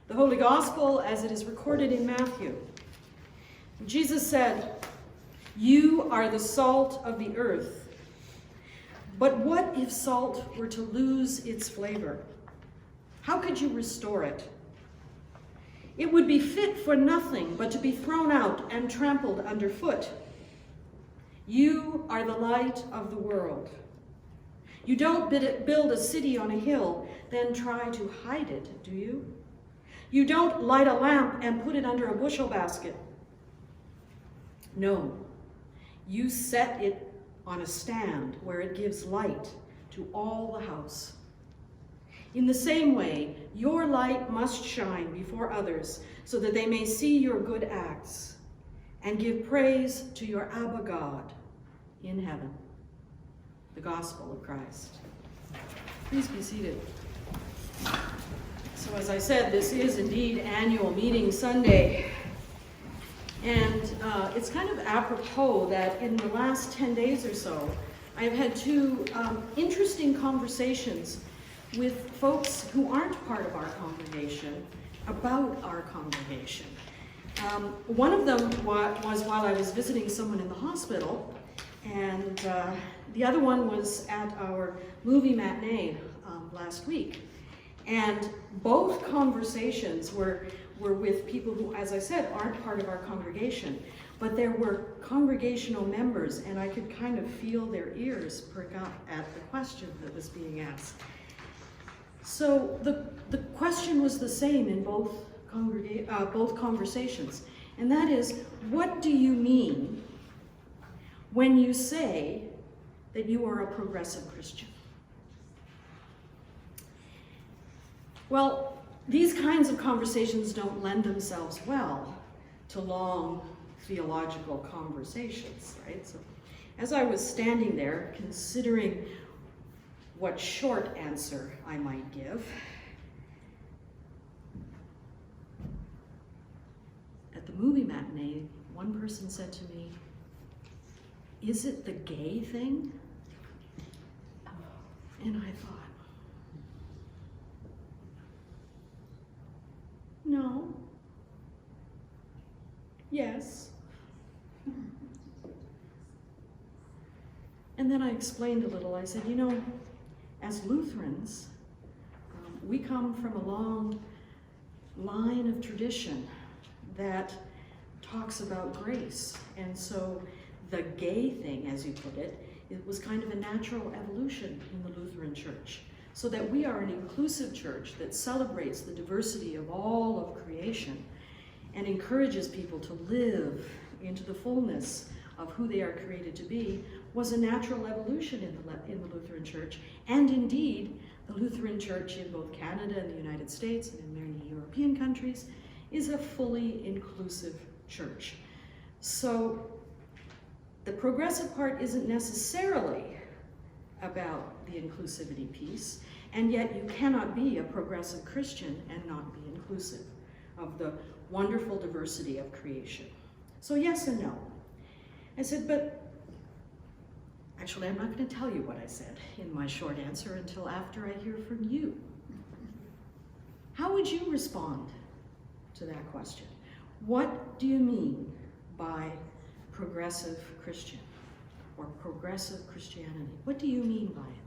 The Holy Gospel as it is recorded in Matthew. Jesus said, "You are the salt of the earth. But what if salt were to lose its flavor? How could you restore it? It would be fit for nothing but to be thrown out and trampled underfoot. You are the light of the world. You don't build a city on a hill, then try to hide it, do you? You don't light a lamp and put it under a bushel basket. No, you set it on a stand where it gives light to all the house. In the same way, your light must shine before others so that they may see your good acts and give praise to your Abba God in heaven." The Gospel of Christ. Please be seated. So as I said, this is indeed Annual Meeting Sunday. And it's kind of apropos that in the last 10 days or so, I've had two interesting conversations with folks who aren't part of our congregation about our congregation. One of them was while I was visiting someone in the hospital, and the other one was at our movie matinee last week. And both conversations were with people who, as I said, aren't part of our congregation, but there were congregational members, and I could kind of feel their ears perk up at the question that was being asked. So the question was the same in both conversations, and that is, what do you mean when you say that you are a progressive Christian? Well, these kinds of conversations don't lend themselves well to long theological conversations, right? So as I was standing there considering what short answer I might give, at the movie matinee, one person said to me, "Is it the gay thing?" And I thought, no. Yes. And then I explained a little. I said, you know, as Lutherans, we come from a long line of tradition that talks about grace. And so the gay thing, as you put it, it was kind of a natural evolution in the Lutheran Church, so that we are an inclusive church that celebrates the diversity of all of creation and encourages people to live into the fullness of who they are created to be, was a natural evolution in the Lutheran Church. And indeed, the Lutheran Church in both Canada and the United States and in many European countries is a fully inclusive church. So the progressive part isn't necessarily about the inclusivity piece, and yet you cannot be a progressive Christian and not be inclusive of the wonderful diversity of creation. So yes and no. I said, but actually I'm not going to tell you what I said in my short answer until after I hear from you. How would you respond to that question? What do you mean by progressive Christian or progressive Christianity? What do you mean by it?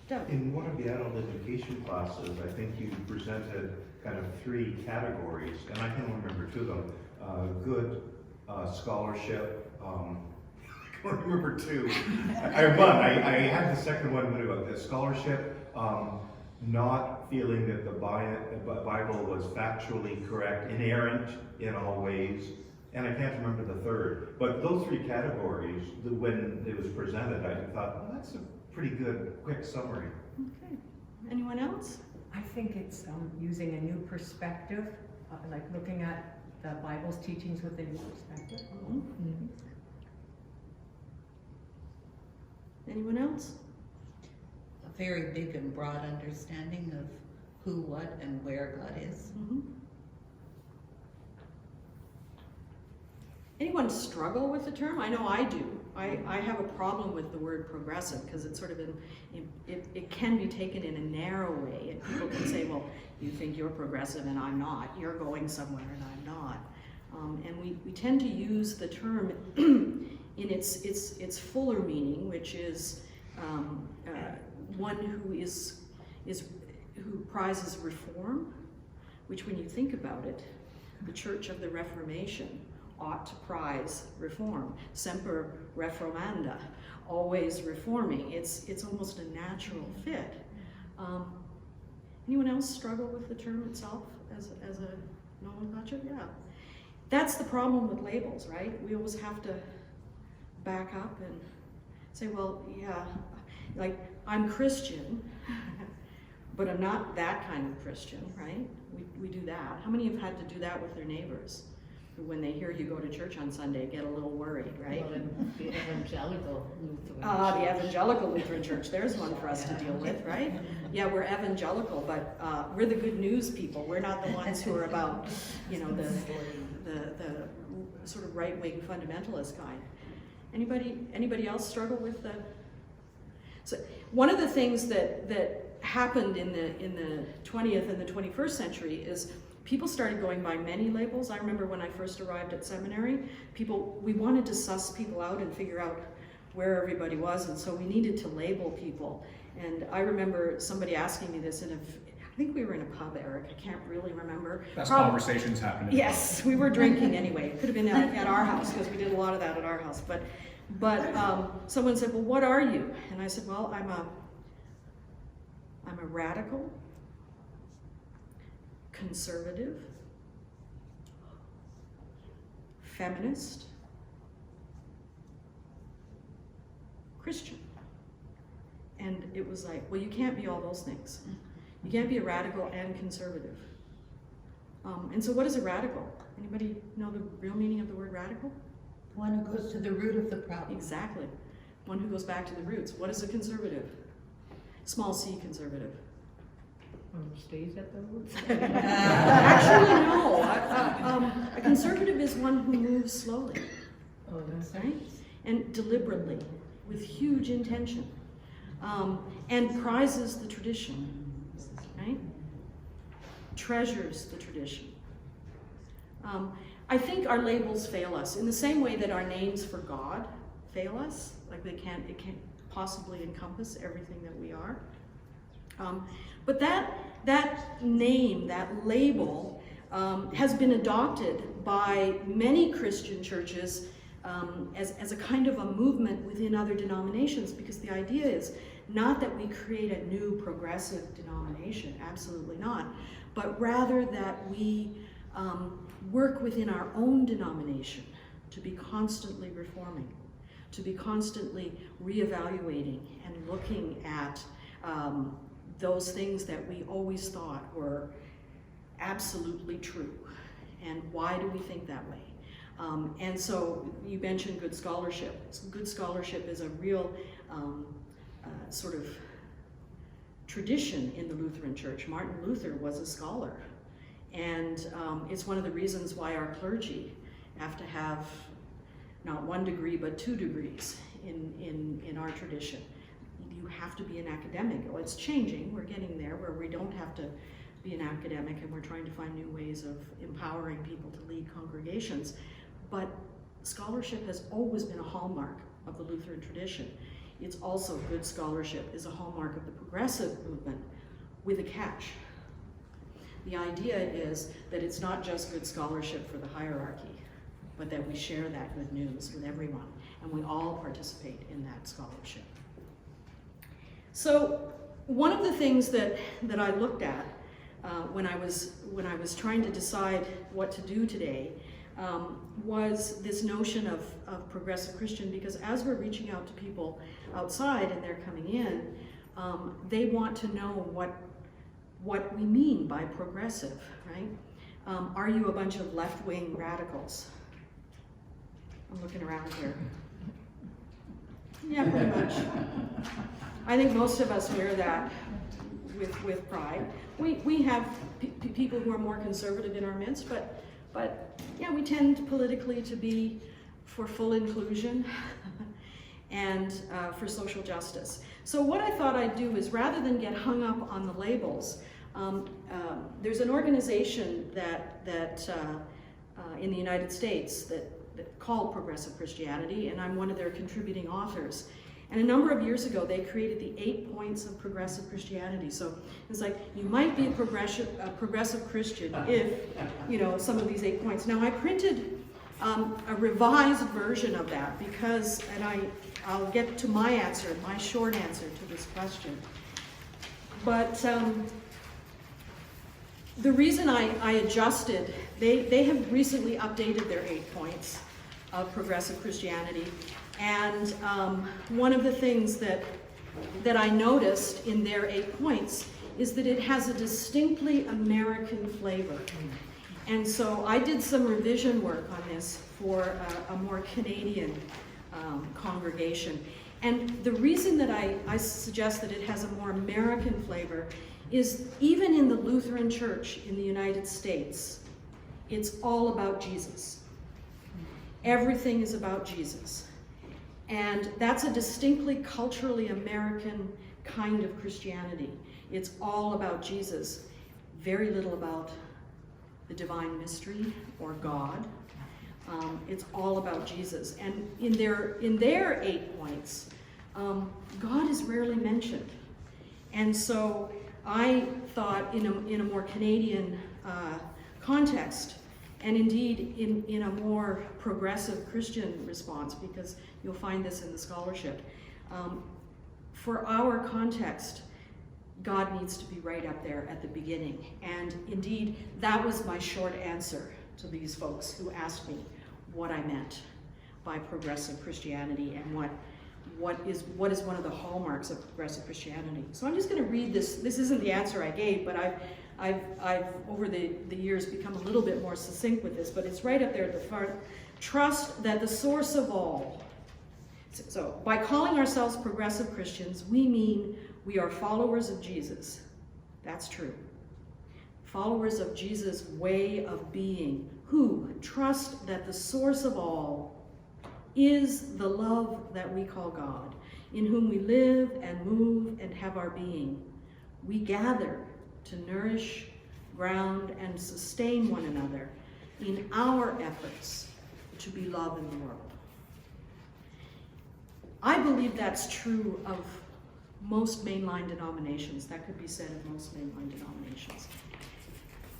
Doug? In one of the adult education classes, I think you presented kind of three categories, and I can remember two of them. Good scholarship. I can't remember two. I had the second one, but scholarship, not feeling that the Bible was factually correct, inerrant in all ways, and I can't remember the third. But those three categories, when it was presented, I thought, well, that's a pretty good, quick summary. Okay. Anyone else? I think it's using a new perspective, like looking at the Bible's teachings with a new perspective. Mm-hmm. Anyone else? A very big and broad understanding of who, what, and where God is. Mm-hmm. Anyone struggle with the term? I know I do. I have a problem with the word progressive because it's sort of it can be taken in a narrow way, and people can say, well, you think you're progressive and I'm not. You're going somewhere and I'm not. And we tend to use the term in its fuller meaning, which is one who prizes reform, which when you think about it, the Church of the Reformation ought to prize reform. Semper reformanda, always reforming. It's almost a natural fit. Anyone else struggle with the term itself as a nomenclature? Yeah. That's the problem with labels, right? We always have to back up and say, well, yeah, like I'm Christian, but I'm not that kind of Christian, right? We do that. How many have had to do that with their neighbors? When they hear you go to church on Sunday, get a little worried, right? Well, the evangelical Lutheran The Church. evangelical Lutheran Church, there's one for us to deal with, right? Yeah, we're evangelical, but we're the good news people. We're not the ones who are about, you know, the sort of right-wing fundamentalist kind. Anybody else struggle with the? So one of the things that happened in the 20th and the 21st century is people started going by many labels. I remember when I first arrived at seminary, we wanted to suss people out and figure out where everybody was, and so we needed to label people. And I remember somebody asking me this I think we were in a pub, Eric, I can't really remember. Best conversations happening. Yes, we were drinking anyway. It could have been at our house, because we did a lot of that at our house. But someone said, well, what are you? And I said, well, I'm a radical, conservative, feminist, Christian. And it was like, well, you can't be all those things. You can't be a radical and conservative. And so what is a radical? Anybody know the real meaning of the word radical? One who goes to the root of the problem. Exactly. One who goes back to the roots. What is a conservative? Small c conservative. Stays at the roots. Actually, no. A conservative is one who moves slowly, Oh, that's right? And deliberately, with huge intention, and prizes the tradition, right? Treasures the tradition. I think our labels fail us in the same way that our names for God fail us. Like it can't possibly encompass everything that we are. But that name, that label, has been adopted by many Christian churches as a kind of a movement within other denominations, because the idea is not that we create a new progressive denomination, absolutely not, but rather that we work within our own denomination to be constantly reforming, to be constantly reevaluating and looking at those things that we always thought were absolutely true. And why do we think that way? And so you mentioned good scholarship. Good scholarship is a real sort of tradition in the Lutheran Church. Martin Luther was a scholar. And it's one of the reasons why our clergy have to have not 1 degree, but 2 degrees in our tradition. You have to be an academic. Well, it's changing. We're getting there where we don't have to be an academic, and we're trying to find new ways of empowering people to lead congregations. But scholarship has always been a hallmark of the Lutheran tradition. It's also good scholarship is a hallmark of the progressive movement, with a catch. The idea is that it's not just good scholarship for the hierarchy, but that we share that good news with everyone, and we all participate in that scholarship. So one of the things that I looked at when I was trying to decide what to do today was this notion of progressive Christian, because as we're reaching out to people outside and they're coming in, they want to know what we mean by progressive, right? Are you a bunch of left-wing radicals? I'm looking around here. Yeah, pretty much. I think most of us wear that with pride. We have people who are more conservative in our midst, but yeah, we tend politically to be for full inclusion. and for social justice. So what I thought I'd do is, rather than get hung up on the labels, there's an organization that in the United States that called Progressive Christianity, and I'm one of their contributing authors. And a number of years ago, they created the 8 points of progressive Christianity. So it's like, you might be a progressive Christian if, you know, some of these 8 points. Now, I printed a revised version of that because, and I'll get to my answer, my short answer to this question. But the reason I adjusted, they have recently updated their 8 points of progressive Christianity. And one of the things that I noticed in their 8 points is that it has a distinctly American flavor. And so I did some revision work on this for a more Canadian congregation. And the reason that I suggest that it has a more American flavor is, even in the Lutheran Church in the United States, it's all about Jesus. Everything is about Jesus. And that's a distinctly culturally American kind of Christianity. It's all about Jesus. Very little about the divine mystery or God. It's all about Jesus. And in their 8 points, God is rarely mentioned. And so I thought, in a more Canadian context, and indeed in a more progressive Christian response, because you'll find this in the scholarship, for our context, God needs to be right up there at the beginning. And indeed, that was my short answer to these folks who asked me what I meant by progressive Christianity and what is one of the hallmarks of progressive Christianity. So I'm just going to read this. This isn't the answer I gave, but I've over the years become a little bit more succinct with this, but it's right up there at the front. Trust that the source of all. So by calling ourselves progressive Christians, we mean we are followers of Jesus. That's true. Followers of Jesus' way of being, who trust that the source of all is the love that we call God, in whom we live and move and have our being. We gather to nourish, ground, and sustain one another in our efforts to be love in the world. I believe that's true of most mainline denominations. That could be said of most mainline denominations.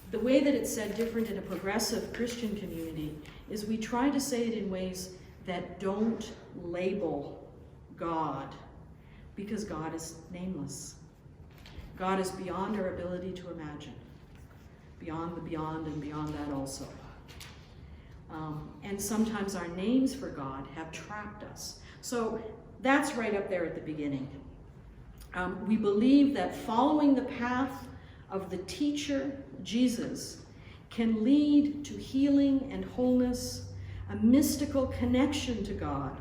The way that it's said different in a progressive Christian community is we try to say it in ways that don't label God, because God is nameless. God is beyond our ability to imagine, beyond the beyond and beyond that also. And sometimes our names for God have trapped us. So that's right up there at the beginning. We believe that following the path of the teacher, Jesus, can lead to healing and wholeness, a mystical connection to God,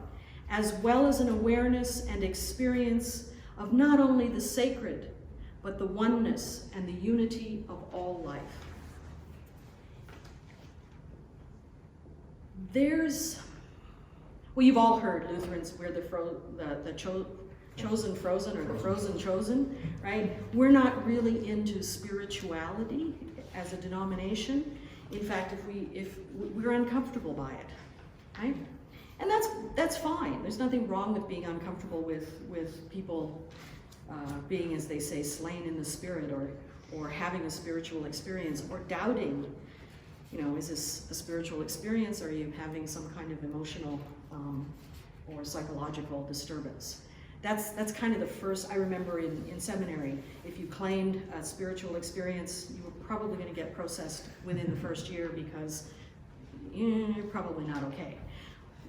as well as an awareness and experience of not only the sacred, but the oneness and the unity of all life. Well, you've all heard Lutherans, we're the chosen frozen, or the frozen chosen, right? We're not really into spirituality as a denomination. In fact, if we're uncomfortable by it, right? And that's fine. There's nothing wrong with being uncomfortable with people being, as they say, slain in the spirit, or having a spiritual experience, or doubting, is this a spiritual experience, or are you having some kind of emotional or psychological disturbance? That's kind of the first. I remember in seminary, if you claimed a spiritual experience, you were probably going to get processed within the first year, because you're probably not okay.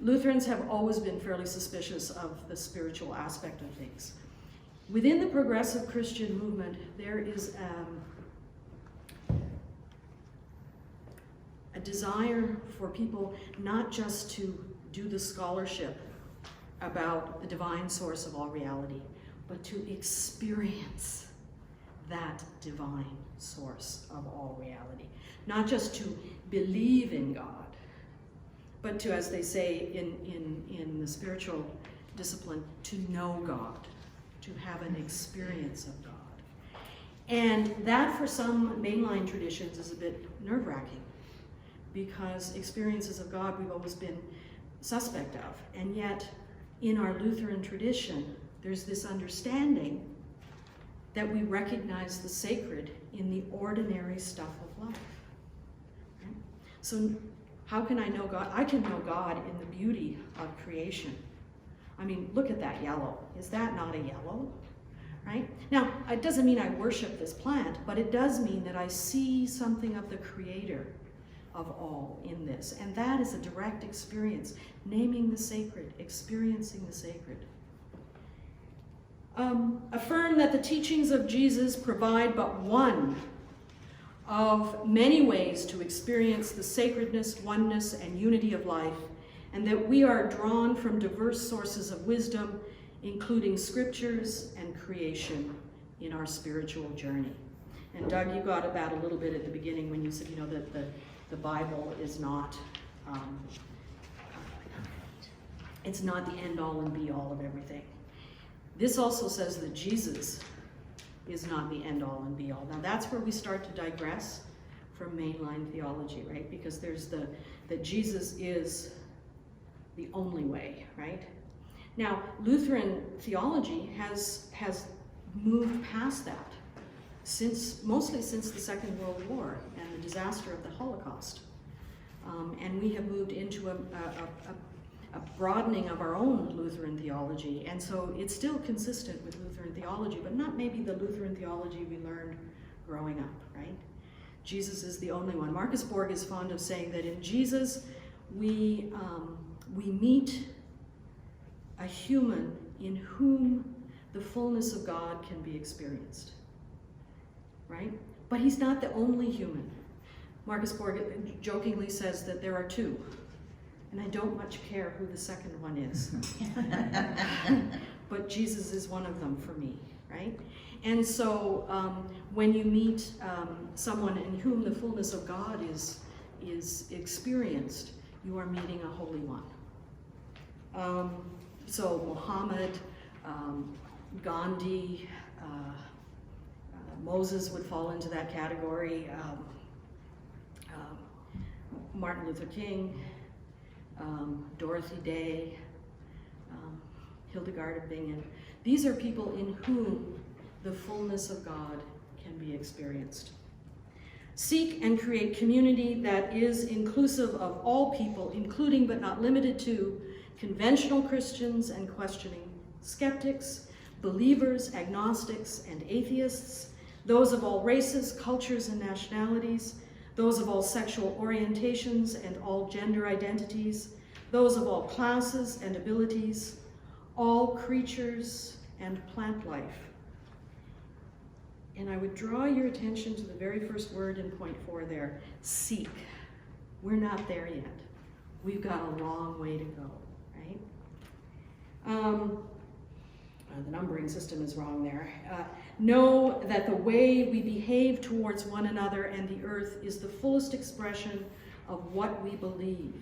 Lutherans have always been fairly suspicious of the spiritual aspect of things. Within the progressive Christian movement, there is a desire for people not just to do the scholarship about the divine source of all reality, but to experience that divine source of all reality. Not just to believe in God, but to, as they say in the spiritual discipline to know God, to have an experience of God. And that for some mainline traditions is a bit nerve-wracking, because experiences of God we've always been suspect of. And yet, in our Lutheran tradition, there's this understanding that we recognize the sacred in the ordinary stuff of life. Right? So how can I know God? I can know God in the beauty of creation. I mean, look at that yellow. Is that not a yellow? Right? Now, it doesn't mean I worship this plant, but it does mean that I see something of the creator of all in this. And that is a direct experience, naming the sacred, experiencing the sacred. Affirm that the teachings of Jesus provide but one of many ways to experience the sacredness, oneness, and unity of life, and that we are drawn from diverse sources of wisdom, including scriptures and creation, in our spiritual journey. And Doug, you got at that a little bit at the beginning when you said, that the Bible is not, it's not the end all and be all of everything. This also says that Jesus is not the end all and be all. Now that's where we start to digress from mainline theology, right? Because there's that Jesus is the only way, right? Now, Lutheran theology has moved past that mostly since the Second World War and the disaster of the Holocaust. And we have moved into a broadening of our own Lutheran theology. And so it's still consistent with Lutheran theology, but not maybe the Lutheran theology we learned growing up, right? Jesus is the only one. Marcus Borg is fond of saying that in Jesus, we meet a human in whom the fullness of God can be experienced, right? But he's not the only human. Marcus Borg jokingly says that there are two, and I don't much care who the second one is. But Jesus is one of them for me, right? And so when you meet someone in whom the fullness of God is experienced, you are meeting a holy one. So Muhammad, Gandhi, Moses would fall into that category, Martin Luther King, Dorothy Day, Hildegard of Bingen. These are people in whom the fullness of God can be experienced. Seek and create community that is inclusive of all people, including but not limited to conventional Christians and questioning skeptics, believers, agnostics, and atheists, those of all races, cultures, and nationalities, those of all sexual orientations and all gender identities, those of all classes and abilities, all creatures and plant life. And I would draw your attention to the very first word in point 4 there, seek. We're not there yet. We've got a long way to go, right? The numbering system is wrong there. Know that the way we behave towards one another and the earth is the fullest expression of what we believe.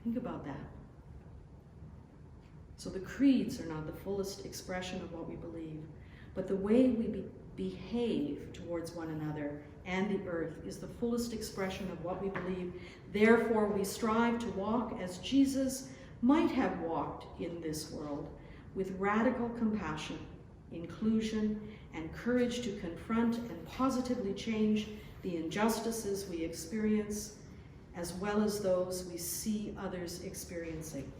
Think about that. So the creeds are not the fullest expression of what we believe, but the way we behave towards one another and the earth is the fullest expression of what we believe. Therefore, we strive to walk as Jesus might have walked in this world, with radical compassion, inclusion, and courage to confront and positively change the injustices we experience, as well as those we see others experiencing.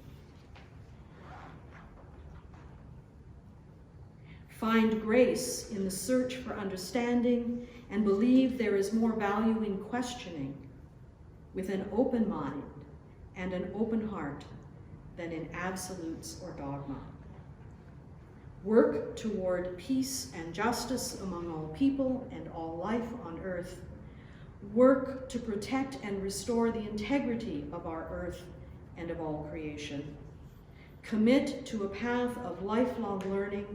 Find grace in the search for understanding and believe there is more value in questioning with an open mind and an open heart than in absolutes or dogma. Work toward peace and justice among all people and all life on earth. Work to protect and restore the integrity of our earth and of all creation. Commit to a path of lifelong learning,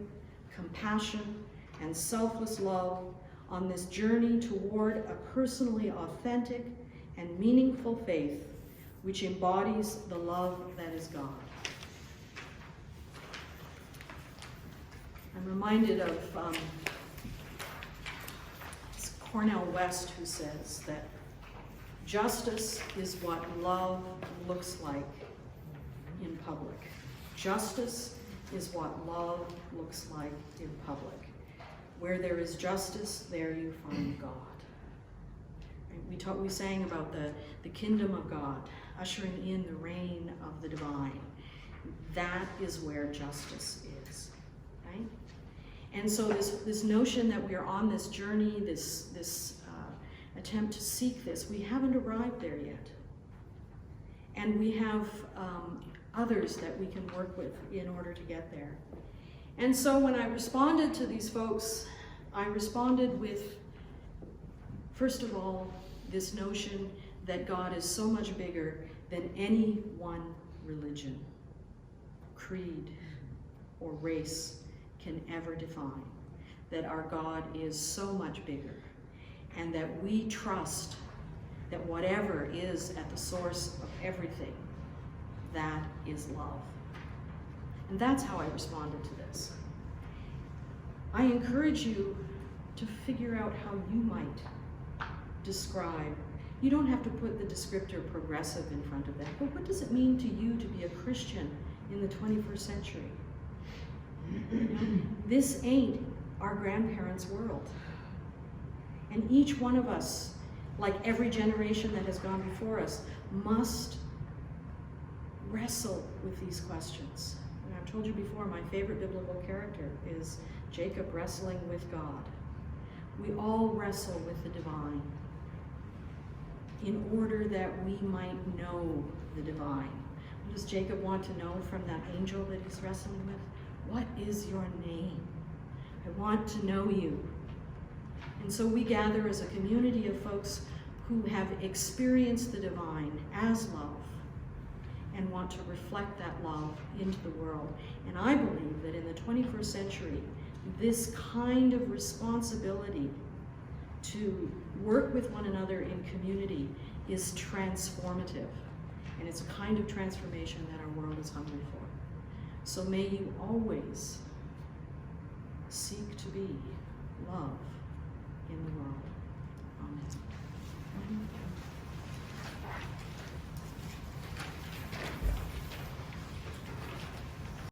compassion, and selfless love on this journey toward a personally authentic and meaningful faith which embodies the love that is God. I'm reminded of it's Cornel West, who says that justice is what love looks like in public. Justice is what love looks like in public. Where there is justice, there you find God. We sang about the kingdom of God, ushering in the reign of the divine. That is where justice is, right? And so this notion that we are on this journey, this attempt to seek this, we haven't arrived there yet. And we have others that we can work with in order to get there. And so when I responded to these folks, I responded with, first of all, this notion that God is so much bigger than any one religion, creed, or race can ever define. That our God is so much bigger, and that we trust that whatever is at the source of everything, that is love. And that's how I responded to this. I encourage you to figure out how you might describe. You don't have to put the descriptor progressive in front of that, but what does it mean to you to be a Christian in the 21st century? This ain't our grandparents' world. And each one of us, like every generation that has gone before us, must wrestle with these questions. And I've told you before, my favorite biblical character is Jacob wrestling with God. We all wrestle with the divine in order that we might know the divine. What does Jacob want to know from that angel that he's wrestling with? What is your name? I want to know you. And so we gather as a community of folks who have experienced the divine as love and want to reflect that love into the world. And I believe that in the 21st century, this kind of responsibility to work with one another in community is transformative. And it's a kind of transformation that our world is hungry for. So may you always seek to be love.